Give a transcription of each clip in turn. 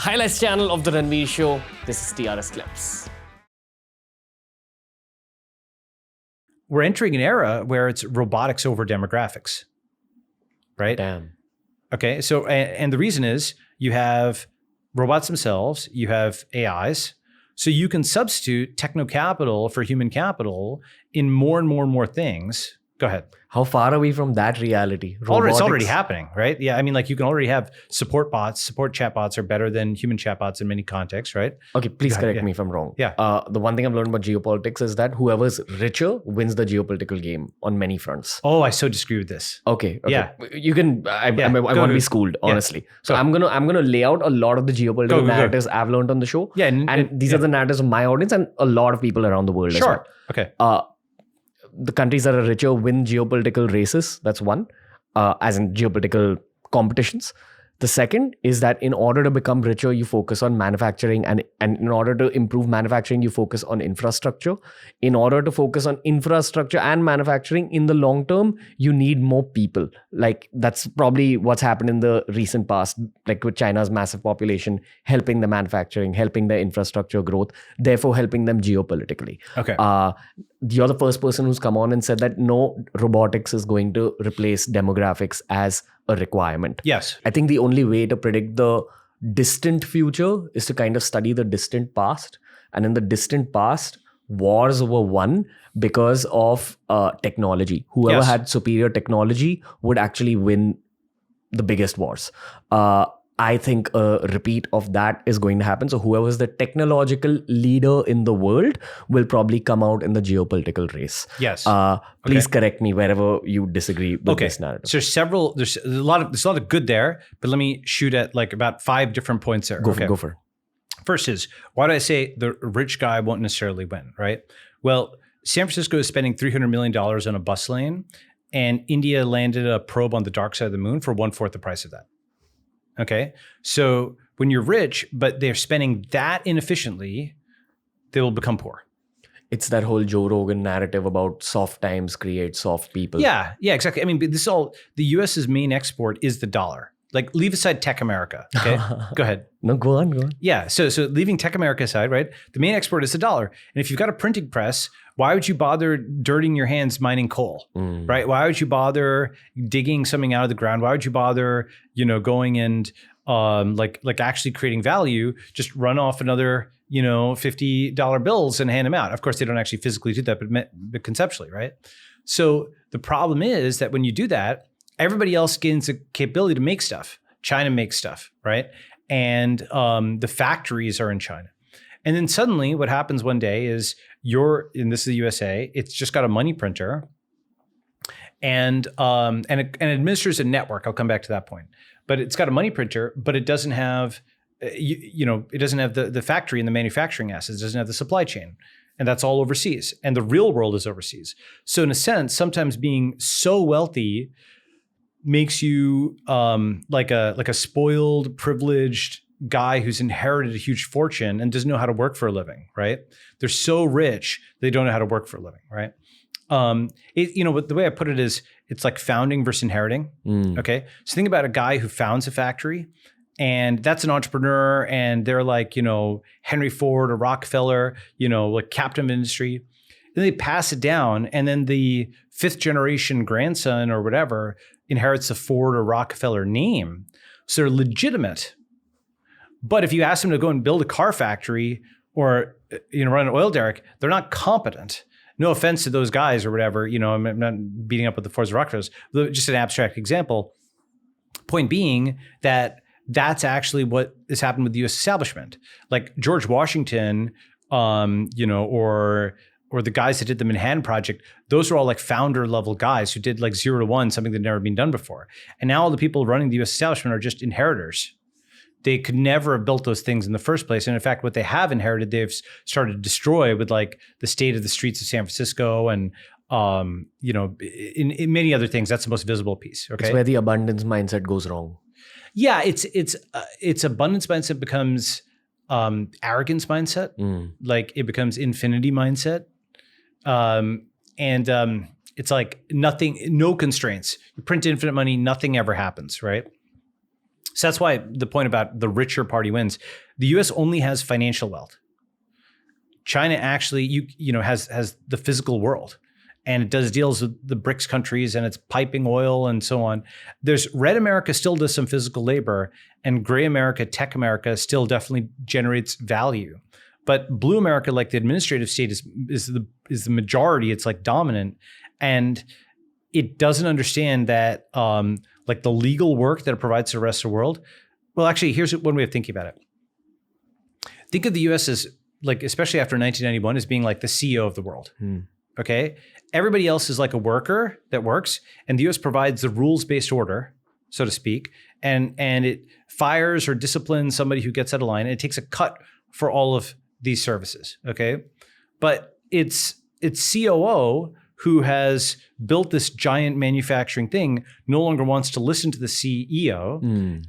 highlights channel of the Ranveer Show. This is TRS Clips. We're entering an era where it's robotics over demographics, right? Damn. Okay, so, and the reason is you have robots themselves, you have AIs, so you can substitute techno capital for human capital in more and more and more things. Go ahead. How far are we from that reality? It's Robotics? already happening, right? Yeah, I mean, like you can already have support bots. Support chatbots are better than human chatbots in many contexts, right? Okay, please Go ahead, correct yeah. me if I'm wrong. Yeah. The one thing I've learned about geopolitics is that whoever's richer wins the geopolitical game on many fronts. Oh, I so disagree with this. Okay. Yeah. You can. I want to be schooled, honestly. So Go. I'm gonna lay out a lot of the geopolitical narratives I've learned on the show. Yeah, and these are the narratives of my audience and a lot of people around the world as well. Okay. The countries that are richer win geopolitical races. That's one, as in geopolitical competitions. The second is that in order to become richer, you focus on manufacturing, and in order to improve manufacturing, you focus on infrastructure. In order to focus on infrastructure and manufacturing in the long term, you need more people. Like that's probably what's happened in the recent past, like with China's massive population, helping the manufacturing, helping the infrastructure growth, therefore helping them geopolitically. Okay. You're the first person who's come on and said that no, robotics is going to replace demographics as a requirement. Yes. I think the only way to predict the distant future is to kind of study the distant past. And in the distant past, wars were won because of technology. Whoever had superior technology would actually win the biggest wars. I think a repeat of that is going to happen. So whoever's the technological leader in the world will probably come out in the geopolitical race. Yes. Please correct me wherever you disagree with this narrative. So there's a lot of good there, but let me shoot at like about 5 different points there. Go for it. First is, why do I say the rich guy won't necessarily win, right? Well, San Francisco is spending $300 million on a bus lane, and India landed a probe on the dark side of the moon for 1/4 the price of that. Okay. So when you're rich, but they're spending that inefficiently, they will become poor. It's that whole Joe Rogan narrative about soft times create soft people. Yeah, exactly. I mean, this is all, the US's main export is the dollar. Like leave aside Tech America. Okay. Go ahead. No, go on. Yeah. So leaving Tech America aside, right? The main export is the dollar. And if you've got a printing press, why would you bother dirtying your hands mining coal, right? Why would you bother digging something out of the ground? Why would you bother, going and like actually creating value? Just run off another, $50 bills and hand them out. Of course, they don't actually physically do that, but conceptually, right? So the problem is that when you do that, everybody else gains the capability to make stuff. China makes stuff, right? And the factories are in China. And then suddenly what happens one day is and this is the USA, it's just got a money printer and it administers a network. I'll come back to that point. But it's got a money printer, but it doesn't have, it doesn't have the factory and the manufacturing assets. It doesn't have the supply chain. And that's all overseas. And the real world is overseas. So in a sense, sometimes being so wealthy makes you like a spoiled, privileged guy who's inherited a huge fortune and doesn't know how to work for a living, right? They're so rich, they don't know how to work for a living, right? But the way I put it is, it's like founding versus inheriting. Okay. So think about a guy who founds a factory, and that's an entrepreneur, and they're like, Henry Ford or Rockefeller, like captain of industry. Then they pass it down, and then the 5th generation grandson or whatever inherits the Ford or Rockefeller name. So they're legitimate. But if you ask them to go and build a car factory or run an oil derrick, they're not competent. No offense to those guys or whatever. I'm not beating up with the Fords or Rockefellers. Just an abstract example. Point being that that's actually what has happened with the U.S. establishment. Like George Washington, or the guys that did the Manhattan Project, those are all like founder level guys who did like 0 to 1, something that had never been done before. And now all the people running the U.S. establishment are just inheritors. They could never have built those things in the first place. And in fact, what they have inherited, they've started to destroy with like the state of the streets of San Francisco and, in many other things. That's the most visible piece. Okay. It's where the abundance mindset goes wrong. Yeah. It's abundance mindset becomes arrogance mindset. Like it becomes infinity mindset. It's like nothing, no constraints. You print infinite money, nothing ever happens, right? So that's why the point about the richer party wins. The US only has financial wealth. China actually, has the physical world, and it does deals with the BRICS countries, and it's piping oil and so on. There's red America still does some physical labor, and gray America, tech America, still definitely generates value. But blue America, like the administrative state, is the majority. It's like dominant, and it doesn't understand that like the legal work that it provides to the rest of the world. Well, actually, here's one way of thinking about it. Think of the US as, like, especially after 1991, as being like the CEO of the world. Okay. Everybody else is like a worker that works, and the US provides the rules-based order, so to speak, and it fires or disciplines somebody who gets out of line, and it takes a cut for all of these services. Okay. But it's COO who has built this giant manufacturing thing no longer wants to listen to the CEO.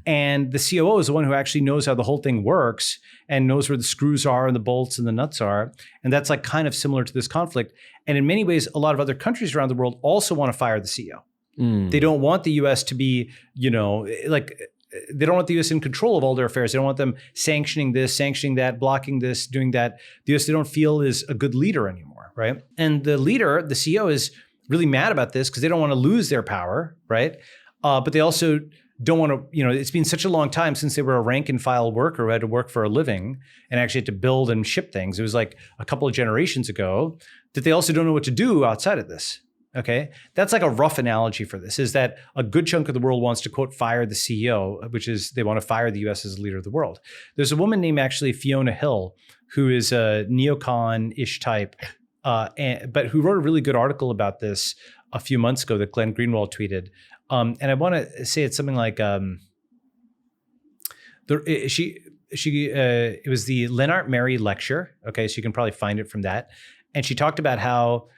And the COO is the one who actually knows how the whole thing works and knows where the screws are and the bolts and the nuts are. And that's like kind of similar to this conflict. And in many ways, a lot of other countries around the world also want to fire the CEO. They don't want the US to be, they don't want the US in control of all their affairs. They don't want them sanctioning this, sanctioning that, blocking this, doing that. The US, they don't feel, is a good leader anymore, right? And the leader, the CEO, is really mad about this because they don't want to lose their power, right? But they also don't want to, it's been such a long time since they were a rank and file worker who had to work for a living and actually had to build and ship things. It was like a couple of generations ago that they also don't know what to do outside of this. Okay, that's like a rough analogy for this, is that a good chunk of the world wants to, quote, fire the CEO, which is they want to fire the US as the leader of the world. There's a woman named actually Fiona Hill, who is a neocon-ish type, but who wrote a really good article about this a few months ago that Glenn Greenwald tweeted. And I want to say it's something like, it was the Lennart Meri lecture. Okay, so you can probably find it from that. And she talked about how,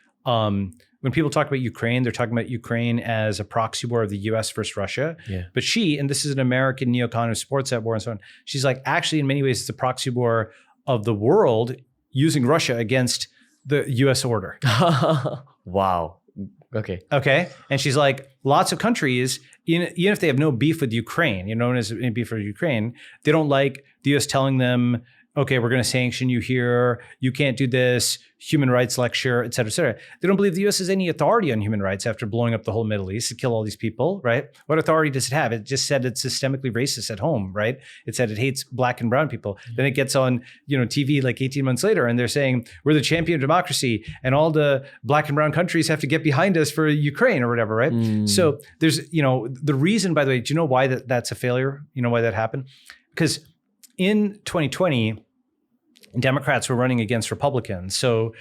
when people talk about Ukraine, they're talking about Ukraine as a proxy war of the US versus Russia. Yeah. But she, and this is an American neocon who supports that war and so on, she's like, actually, in many ways, it's a proxy war of the world using Russia against the US order. Wow. Okay. Okay. And she's like, lots of countries, even if they have no beef with Ukraine, no one has any beef with Ukraine, they don't like the US telling them, okay, we're going to sanction you here. You can't do this, human rights lecture, et cetera, et cetera. They don't believe the US has any authority on human rights after blowing up the whole Middle East to kill all these people, right? What authority does it have? It just said it's systemically racist at home, right? It said it hates black and brown people. Then it gets on, TV like 18 months later, and they're saying, we're the champion of democracy, and all the black and brown countries have to get behind us for Ukraine or whatever, right? So there's, the reason, by the way, do you know why that's a failure? You know why that happened? Because in 2020, Democrats were running against Republicans. So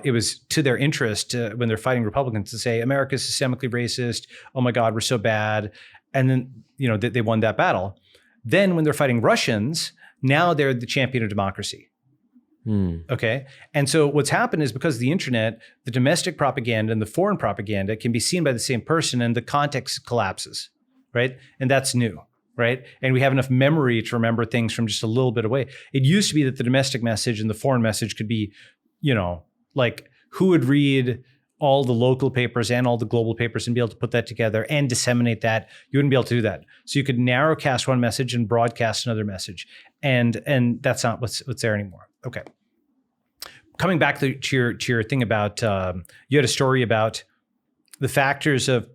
it was to their interest when they're fighting Republicans to say, America's systemically racist. Oh my God, we're so bad. And then, they won that battle. Then when they're fighting Russians, now they're the champion of democracy. Okay. And so what's happened is, because of the internet, the domestic propaganda and the foreign propaganda can be seen by the same person, and the context collapses, right? And that's new. Right. And we have enough memory to remember things from just a little bit away. It used to be that the domestic message and the foreign message could be, like, who would read all the local papers and all the global papers and be able to put that together and disseminate that. You wouldn't be able to do that. So you could narrowcast one message and broadcast another message. And that's not what's there anymore. Okay. Coming back to your thing about, you had a story about the factors of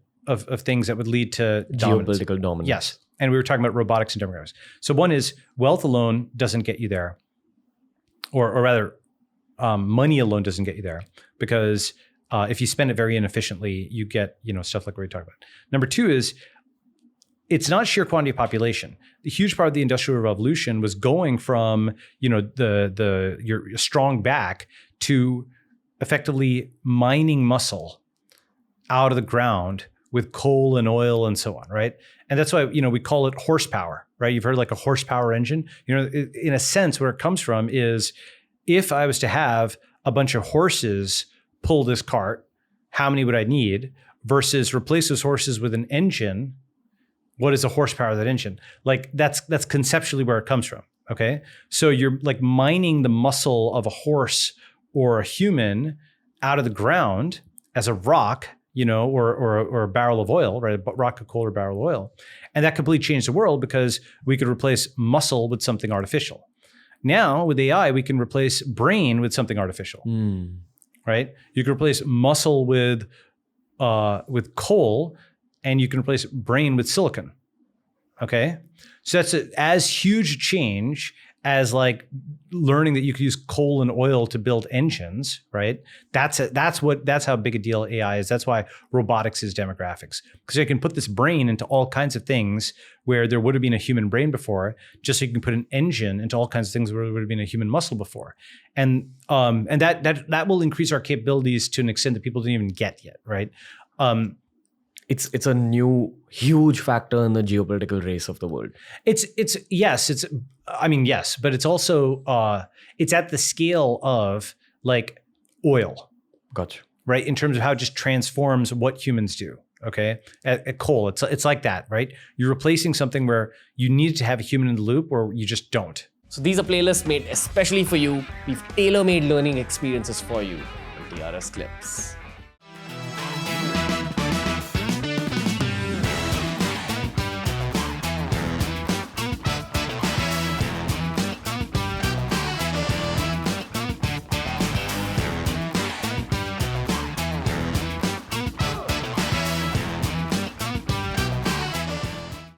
things that would lead to geopolitical dominance. Yes. And we were talking about robotics and demographics. So one is, wealth alone doesn't get you there, or rather, money alone doesn't get you there, because if you spend it very inefficiently, you get stuff like what we talked about. Number two is, it's not sheer quantity of population. The huge part of the Industrial Revolution was going from your strong back to effectively mining muscle out of the ground with coal and oil and so on, right? And that's why, we call it horsepower, right? You've heard like a horsepower engine. In a sense, where it comes from is, if I was to have a bunch of horses pull this cart, how many would I need? Versus replace those horses with an engine. What is the horsepower of that engine? Like, that's conceptually where it comes from, okay? So you're like mining the muscle of a horse or a human out of the ground as a rock. or a barrel of oil, right? A rock of coal or barrel of oil. And that completely changed the world because we could replace muscle with something artificial. Now with AI, we can replace brain with something artificial, right? You can replace muscle with coal, and you can replace brain with silicon. Okay, so that's as huge a change as like learning that you could use coal and oil to build engines, right? That's how big a deal AI is. That's why robotics is demographics, because you can put this brain into all kinds of things where there would have been a human brain before, just so you can put an engine into all kinds of things where there would have been a human muscle before, and that will increase our capabilities to an extent that people didn't even get yet, right? It's a new huge factor in the geopolitical race of the world. Yes, but it's also it's at the scale of like oil. Gotcha. Right, in terms of how it just transforms what humans do. Okay, at coal, it's like that, right? You're replacing something where you need to have a human in the loop, or you just don't. So these are playlists made especially for you. We've tailor-made learning experiences for you on DRS Clips.